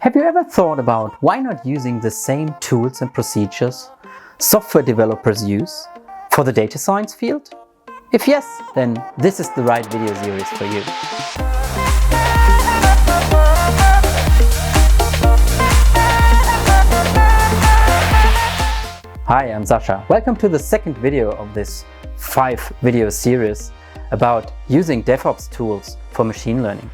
Have you ever thought about why not using the same tools and procedures software developers use for the data science field? If yes, then this is the right video series for you. Hi, I'm Sascha. Welcome to the second video of this 5-video series about using DevOps tools for machine learning.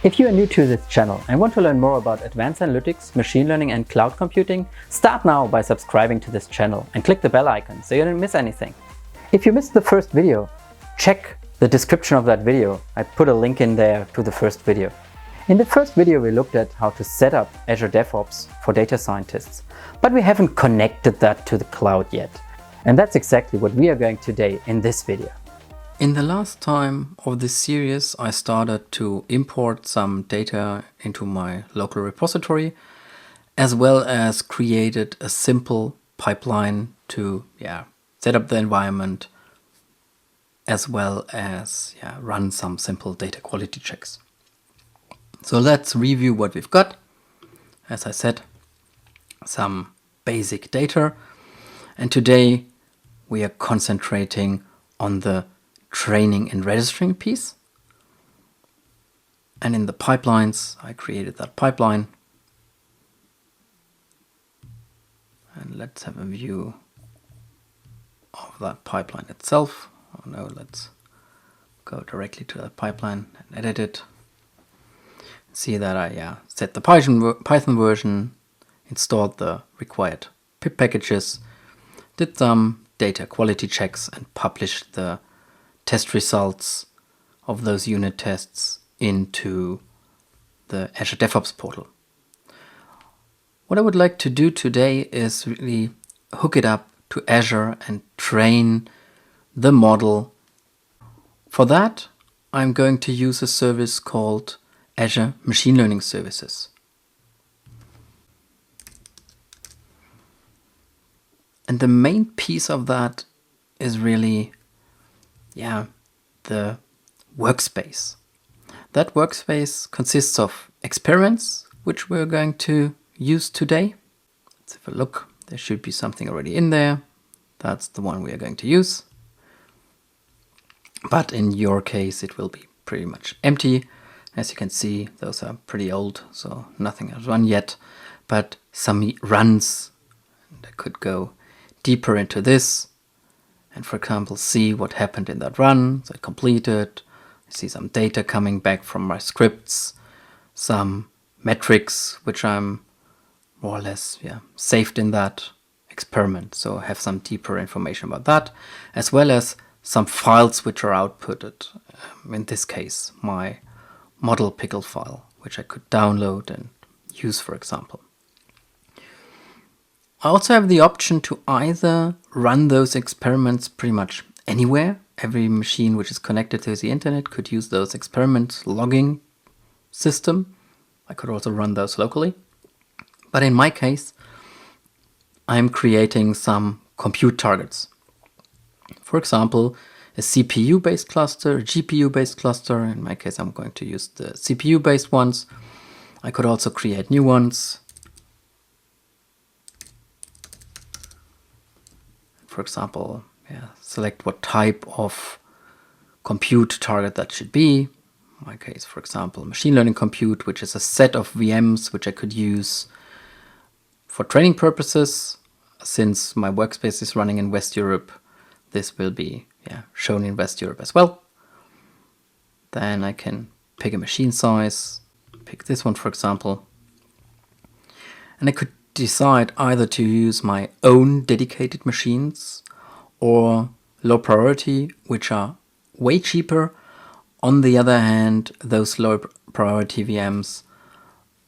If you are new to this channel and want to learn more about advanced analytics, machine learning and cloud computing, start now by subscribing to this channel and click the bell icon so you don't miss anything. If you missed the first video, check the description of that video. I put a link in there to the first video. In the first video we looked at how to set up Azure DevOps for data scientists, but we haven't connected that to the cloud yet. And that's exactly what we are going today in this video. In the last time of this series, I started to import some data into my local repository, as well as created a simple pipeline to set up the environment, as well as run some simple data quality checks. So let's review what we've got. As I said, some basic data, and today we are concentrating on the training and registering piece. And in the pipelines, I created that pipeline. And let's have a view of that pipeline itself. Oh no, let's go directly to that pipeline and edit it. See that I set the Python version, installed the required pip packages, did some data quality checks and published the test results of those unit tests into the Azure DevOps portal. What I would like to do today is really hook it up to Azure and train the model. For that, I'm going to use a service called Azure Machine Learning Services. And the main piece of that is really the workspace. That workspace consists of experiments, which we're going to use today. Let's have a look. There should be something already in there. That's the one we are going to use. But in your case, it will be pretty much empty. As you can see, those are pretty old, so nothing has run yet. But some runs, and I could go deeper into this. And for example, see what happened in that run. So I completed, I see some data coming back from my scripts, some metrics, which I'm more or less saved in that experiment. So I have some deeper information about that, as well as some files which are outputted. In this case, my model pickle file, which I could download and use, for example. I also have the option to either run those experiments pretty much anywhere. Every machine which is connected to the internet could use those experiments logging system. I could also run those locally. But in my case, I'm creating some compute targets. For example, a CPU-based cluster, a GPU-based cluster. In my case, I'm going to use the CPU-based ones. I could also create new ones. For example, select what type of compute target that should be. In my case, for example, machine learning compute, which is a set of VMs which I could use for training purposes. Since my workspace is running in West Europe, this will be shown in West Europe as well. Then I can pick a machine size, pick this one, for example. And I could decide either to use my own dedicated machines or low priority, which are way cheaper. On the other hand, those low priority VMs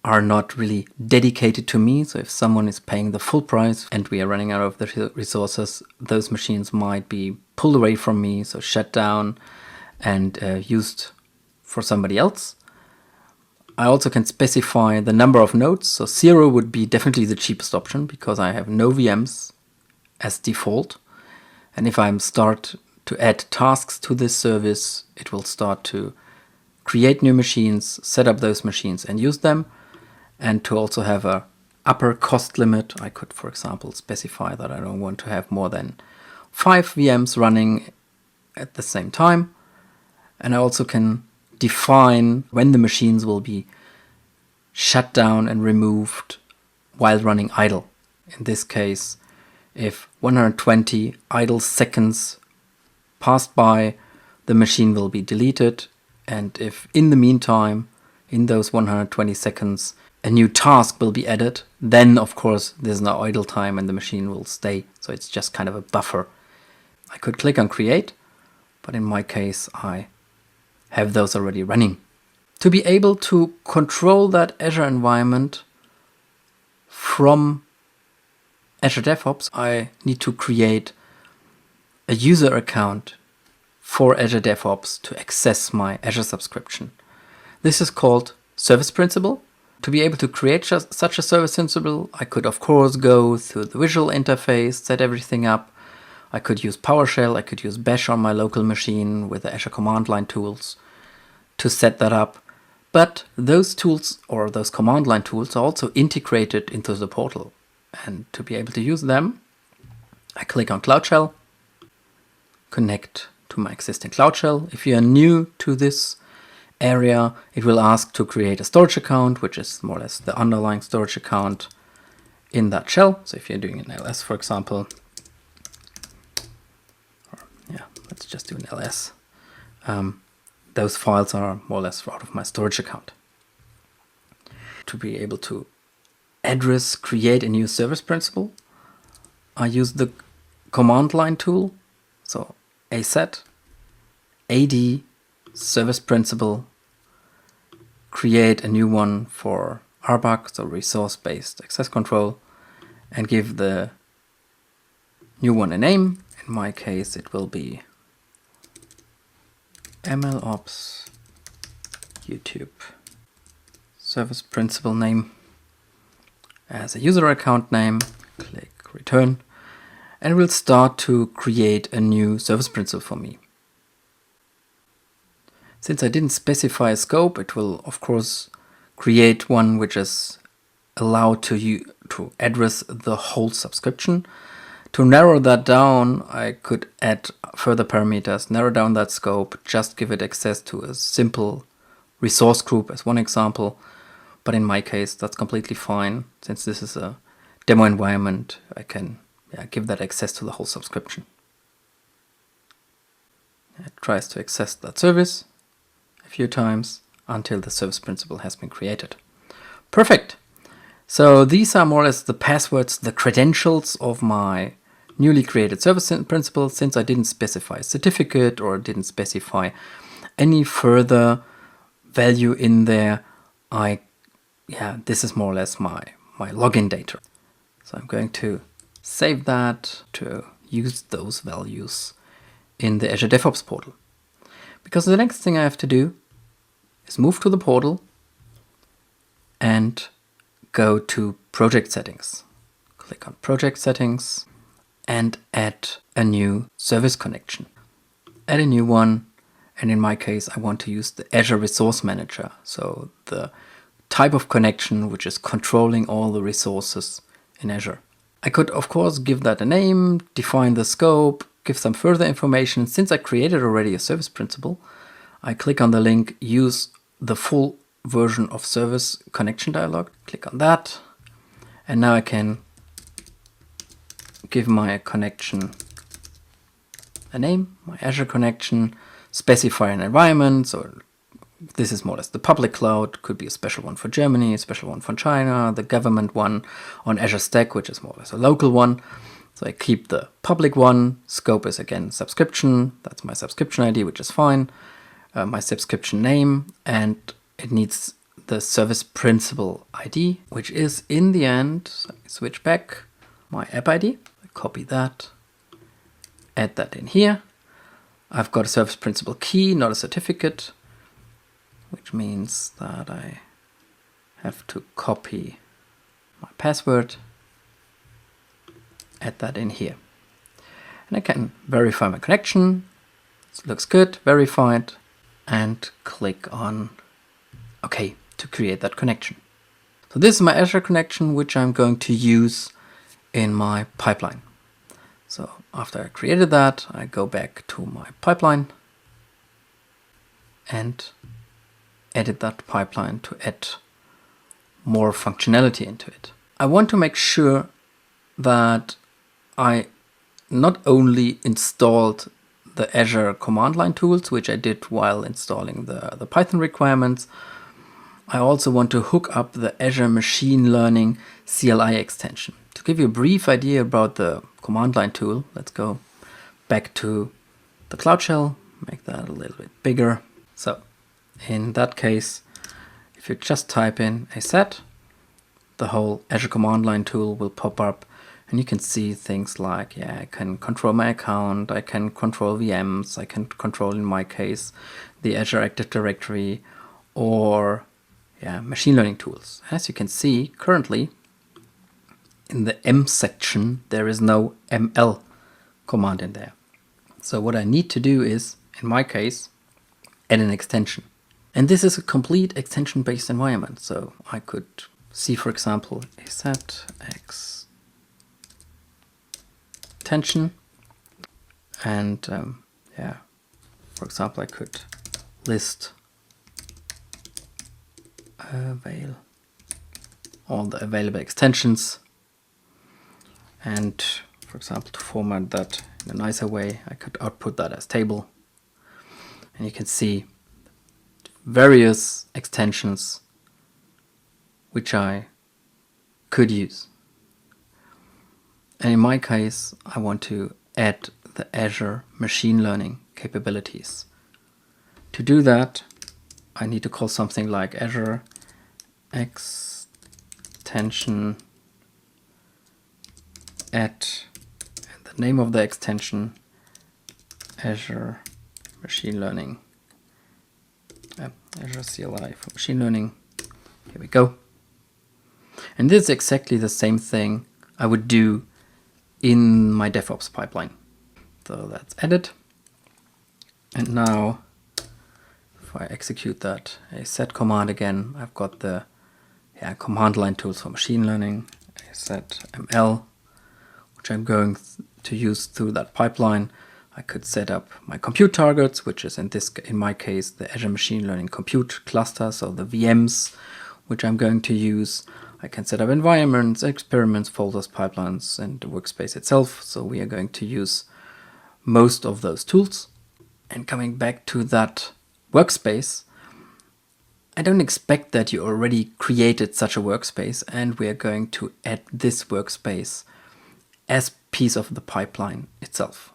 are not really dedicated to me. So if someone is paying the full price and we are running out of the resources, those machines might be pulled away from me, so shut down and used for somebody else. I also can specify the number of nodes. So 0 would be definitely the cheapest option because I have no VMs as default. And if I start to add tasks to this service, it will start to create new machines, set up those machines and use them. and to also have a upper cost limit. I could, for example, specify that I don't want to have more than 5 VMs running at the same time. And I also can define when the machines will be shut down and removed while running idle. In this case, if 120 idle seconds passed by, the machine will be deleted. And if in the meantime, in those 120 seconds, a new task will be added, then of course there's no idle time and the machine will stay. So it's just kind of a buffer. I could click on create, but in my case, I have those already running. To be able to control that Azure environment from Azure DevOps, I need to create a user account for Azure DevOps to access my Azure subscription. This is called Service Principal. To be able to create such a service principal, I could of course go through the visual interface, set everything up. I could use PowerShell, I could use Bash on my local machine with the Azure command line tools to set that up. But those tools or those command line tools are also integrated into the portal. And to be able to use them, I click on Cloud Shell, connect to my existing Cloud Shell. If you are new to this area, it will ask to create a storage account, which is more or less the underlying storage account in that shell. So if you're doing an LS, for example, let's just do an LS. Those files are more or less out of my storage account. To be able to create a new service principal, I use the command line tool. So ASET, AD, service principal, create a new one for RBAC, so resource-based access control, and give the new one a name. In my case, it will be MLOps YouTube service principal name as a user account name. Click return, and it will start to create a new service principal for me. Since I didn't specify a scope, it will of course create one which is allowed to address the whole subscription. To narrow that down, I could add further parameters, narrow down that scope, just give it access to a simple resource group as one example. But in my case, that's completely fine. Since this is a demo environment, I can give that access to the whole subscription. It tries to access that service a few times until the service principal has been created. Perfect. So these are more or less the passwords, the credentials of my newly created service principal. Since I didn't specify a certificate or didn't specify any further value in there, this is more or less my login data. So I'm going to save that to use those values in the Azure DevOps portal. Because the next thing I have to do is move to the portal and go to project settings. Click on project settings and add a new service connection. Add a new one, and in my case I want to use the Azure Resource Manager, so the type of connection which is controlling all the resources in Azure. I could of course give that a name, define the scope, give some further information. Since I created already a service principal, I click on the link use the full version of service connection dialog, click on that, and now I can give my connection a name, my Azure connection, specify an environment. So this is more or less the public cloud, could be a special one for Germany, a special one for China, the government one on Azure Stack, which is more or less a local one. So I keep the public one. Scope is again subscription. That's my subscription ID, which is fine. My subscription name, and it needs the service principal ID, which is in the end, so I switch back, my app ID. I copy that, add that in here. I've got a service principal key, not a certificate, which means that I have to copy my password, add that in here. And I can verify my connection. It looks good, verified, and click on OK to create that connection. So So this is my Azure connection, which I'm going to use in my pipeline. So after I created that, I go back to my pipeline and edit that pipeline to add more functionality into it. I want to make sure that I not only installed the Azure command line tools, which I did while installing the Python requirements, I also want to hook up the Azure Machine Learning CLI extension. To give you a brief idea about the command line tool, let's go back to the Cloud Shell, make that a little bit bigger. So in that case, if you just type in AZ, the whole Azure command line tool will pop up, and you can see things like, I can control my account, I can control VMs, I can control, in my case, the Azure Active Directory, or machine learning tools. As you can see, currently in the M section, there is no ML command in there. So what I need to do is, in my case, add an extension. And this is a complete extension-based environment. So I could see, for example, AZ extension. And for example, I could list all the available extensions. And for example, to format that in a nicer way, I could output that as table. And you can see various extensions which I could use. And in my case, I want to add the Azure machine learning capabilities. To do that, I need to call something like Azure extension add, and the name of the extension, Azure Machine Learning, Azure CLI for machine learning. Here we go. And this is exactly the same thing I would do in my DevOps pipeline. So that's added. And now, if I execute that AZ command again, I've got the command line tools for machine learning, AZ ML, which I'm going to use through that pipeline. I could set up my compute targets, which is in my case, the Azure Machine Learning Compute cluster, so the VMs, which I'm going to use. I can set up environments, experiments, folders, pipelines, and the workspace itself. So we are going to use most of those tools. And coming back to that workspace, I don't expect that you already created such a workspace, and we are going to add this workspace as piece of the pipeline itself.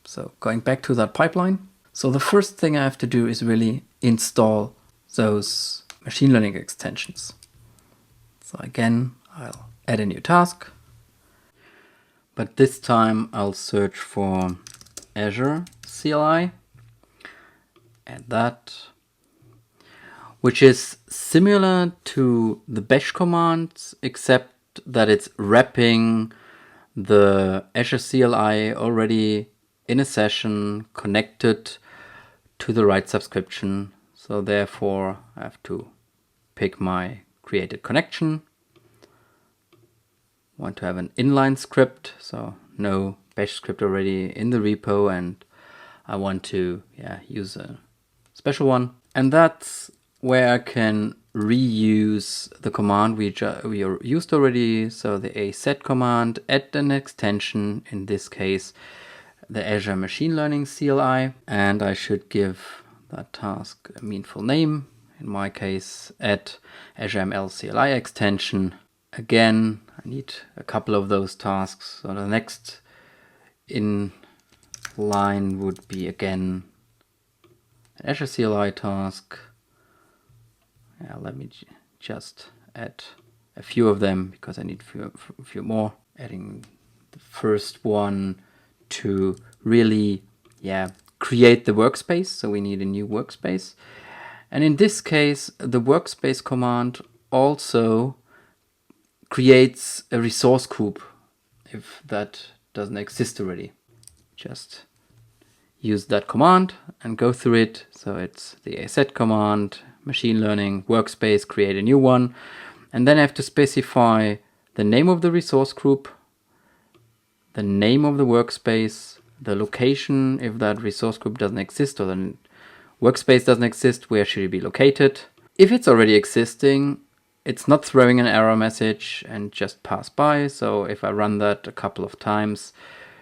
So going back to that pipeline. So the first thing I have to do is really install those machine learning extensions. So again, I'll add a new task, but this time I'll search for Azure CLI, add that, which is similar to the bash commands, except that it's wrapping the Azure CLI already in a session connected to the right subscription. So therefore I have to pick my created connection. Want to have an inline script, so no bash script already in the repo, and I want to use a special one. And that's where I can reuse the command we used already. So the AZ command, add an extension, in this case the Azure Machine Learning CLI, and I should give that task a meaningful name. In my case, add Azure ML CLI extension. Again, I need a couple of those tasks. So the next in line would be again an Azure CLI task. Let me just add a few of them because I need a few more. Adding the first one to really create the workspace. So we need a new workspace. And in this case, the workspace command also creates a resource group if that doesn't exist already. Just use that command and go through it. So it's the AZ command, machine learning, workspace, create a new one. And then I have to specify the name of the resource group, the name of the workspace, the location if that resource group doesn't exist or the workspace doesn't exist, where should it be located. If it's already existing, it's not throwing an error message and just pass by. So if I run that a couple of times,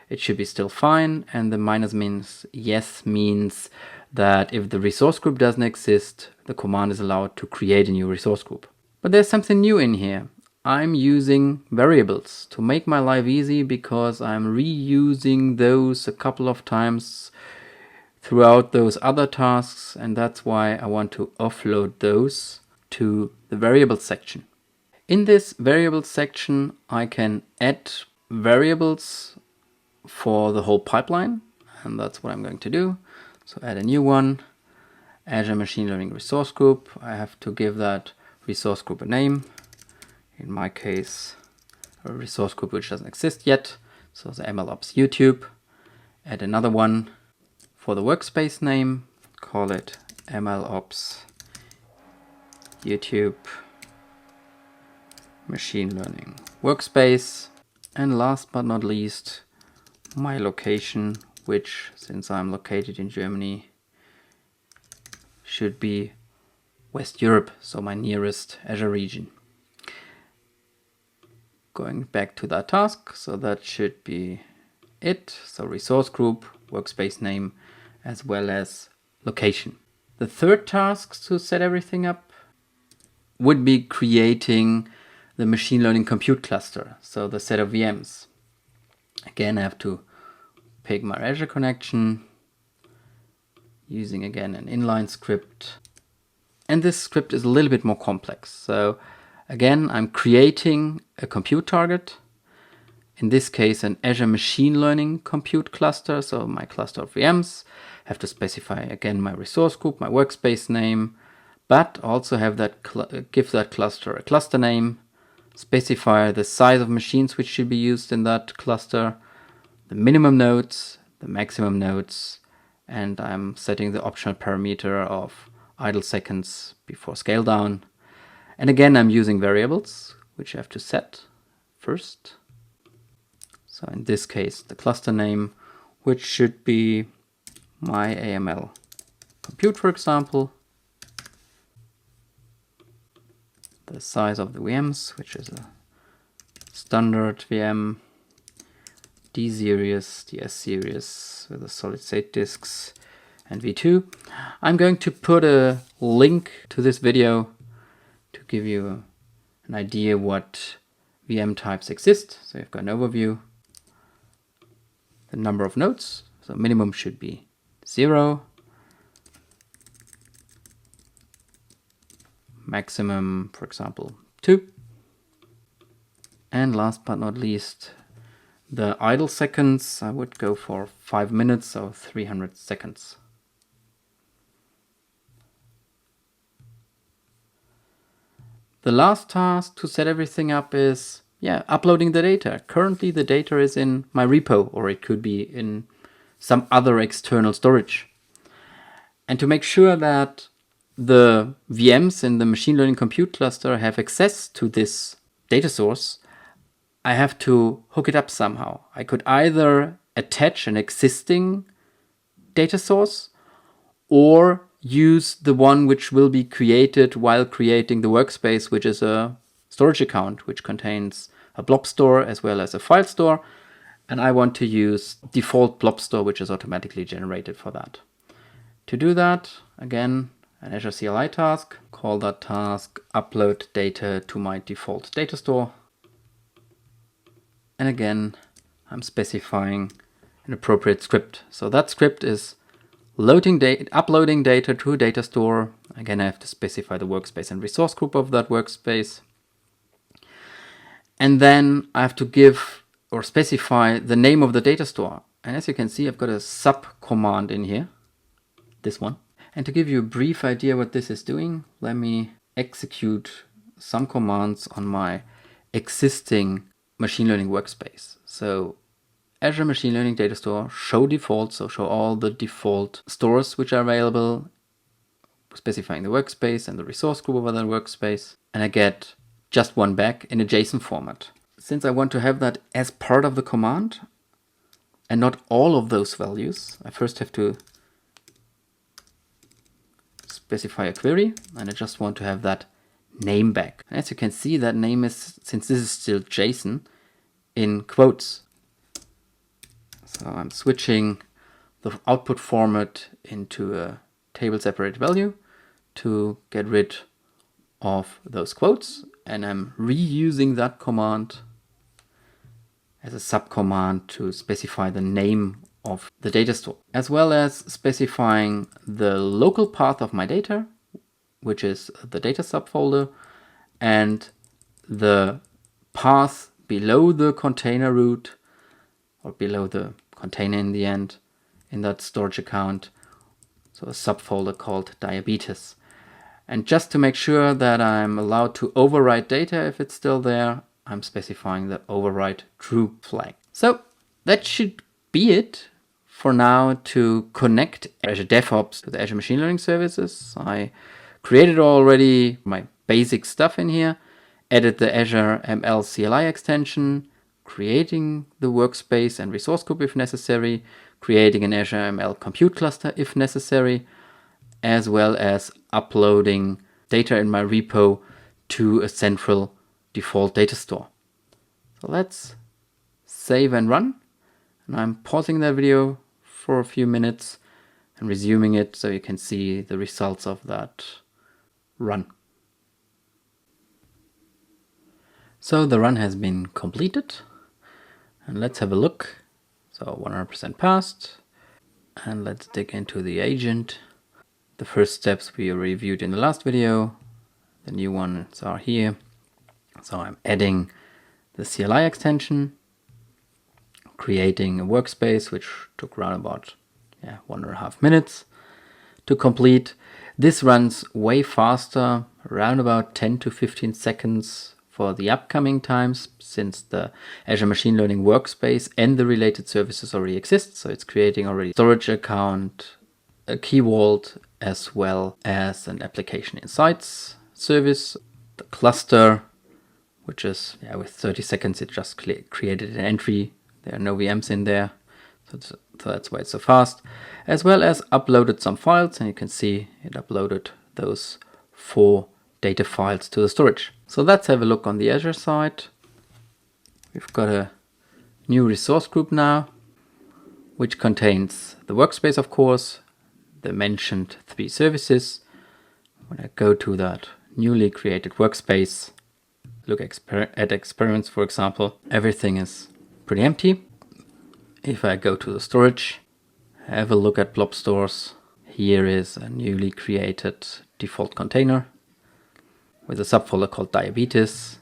it should be still fine. And the minus means yes means that if the resource group doesn't exist, the command is allowed to create a new resource group. But there's something new in here. I'm using variables to make my life easy because I'm reusing those a couple of times throughout those other tasks, and that's why I want to offload those to the variables section. In this variables section, I can add variables for the whole pipeline, and that's what I'm going to do. So add a new one, Azure Machine Learning Resource Group. I have to give that resource group a name. In my case, a resource group which doesn't exist yet. So the MLOps YouTube. Add another one for the workspace name. Call it MLOps YouTube Machine Learning Workspace. And last but not least, my location, which, since I'm located in Germany, should be West Europe, so my nearest Azure region. Going back to that task, so that should be it. So resource group, workspace name, as well as location. The third task to set everything up would be creating the machine learning compute cluster, so the set of VMs. Again, I have to pick my Azure connection, using again an inline script. And this script is a little bit more complex. So again, I'm creating a compute target. In this case, an Azure Machine Learning Compute cluster. So my cluster of VMs. Have to specify again my resource group, my workspace name, but also have that give that cluster a cluster name. Specify the size of machines which should be used in that cluster, the minimum nodes, the maximum nodes, and I'm setting the optional parameter of idle seconds before scale down. And again, I'm using variables, which I have to set first. So in this case, the cluster name, which should be my AML compute, for example. The size of the VMs, which is a standard VM, D series, the S series with the solid state disks, and V2. I'm going to put a link to this video to give you an idea what VM types exist. So you've got an overview, the number of nodes, so minimum should be 0, maximum, for example, 2, and last but not least, the idle seconds. I would go for 5 minutes, so 300 seconds. The last task to set everything up is uploading the data. Currently the data is in my repo, or it could be in some other external storage. And to make sure that the VMs in the machine learning compute cluster have access to this data source, I have to hook it up somehow. I could either attach an existing data source or use the one which will be created while creating the workspace, which is a storage account which contains a blob store as well as a file store. And I want to use default blob store, which is automatically generated for that. To do that, again, an Azure CLI task. Call that task upload data to my default data store. And again, I'm specifying an appropriate script. So that script is uploading data to a data store. Again, I have to specify the workspace and resource group of that workspace. And then I have to give or specify the name of the data store. And as you can see, I've got a sub command in here, this one. And to give you a brief idea what this is doing, let me execute some commands on my existing machine learning workspace. So Azure Machine Learning Data Store, show default, so show all the default stores which are available, specifying the workspace and the resource group of that workspace. And I get just one back in a JSON format. Since I want to have that as part of the command and not all of those values, I first have to specify a query, and I just want to have that name back. As you can see, that name is, since this is still JSON, in quotes. So I'm switching the output format into a table separated value to get rid of those quotes, and I'm reusing that command as a subcommand to specify the name of the data store, as well as specifying the local path of my data, which is the data subfolder, and the path below the container root, or below the container in the end, in that storage account, so a subfolder called diabetes. And just to make sure that I'm allowed to overwrite data if it's still there, I'm specifying the overwrite true flag. So that should be it for now to connect Azure DevOps to the Azure Machine Learning Services. I created already my basic stuff in here, added the Azure ML CLI extension, creating the workspace and resource group if necessary, creating an Azure ML compute cluster if necessary, as well as uploading data in my repo to a central default data store. So let's save and run. And I'm pausing that video for a few minutes and resuming it so you can see the results of that run. So the run has been completed, and let's have a look. So 100% passed, and let's dig into the agent. The first steps we reviewed in the last video, the new ones are here. So I'm adding the CLI extension, creating a workspace, which took around about 1.5 minutes to complete. This runs way faster, around about 10 to 15 seconds for the upcoming times, since the Azure Machine Learning workspace and the related services already exist. So it's creating already storage account, a key vault, as well as an application insights service, the cluster, which is, with 30 seconds, it just created an entry. There are no VMs in there. So that's why it's so fast, as well as uploaded some files, and you can see it uploaded those 4 data files to the storage. So let's have a look on the Azure side. We've got a new resource group now, which contains the workspace, of course, the mentioned 3 services. When I go to that newly created workspace, look at experiments, for example, everything is pretty empty. If I go to the storage, have a look at blob stores, here is a newly created default container with a subfolder called diabetes,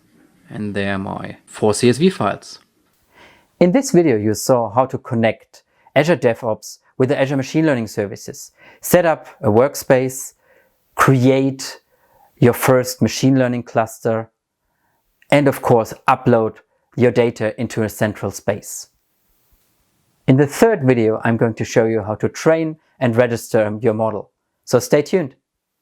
and there are my 4 CSV files. In this video, you saw how to connect Azure DevOps with the Azure Machine Learning Services, set up a workspace, create your first machine learning cluster, and of course, upload your data into a central space. In the third video, I'm going to show you how to train and register your model. So stay tuned.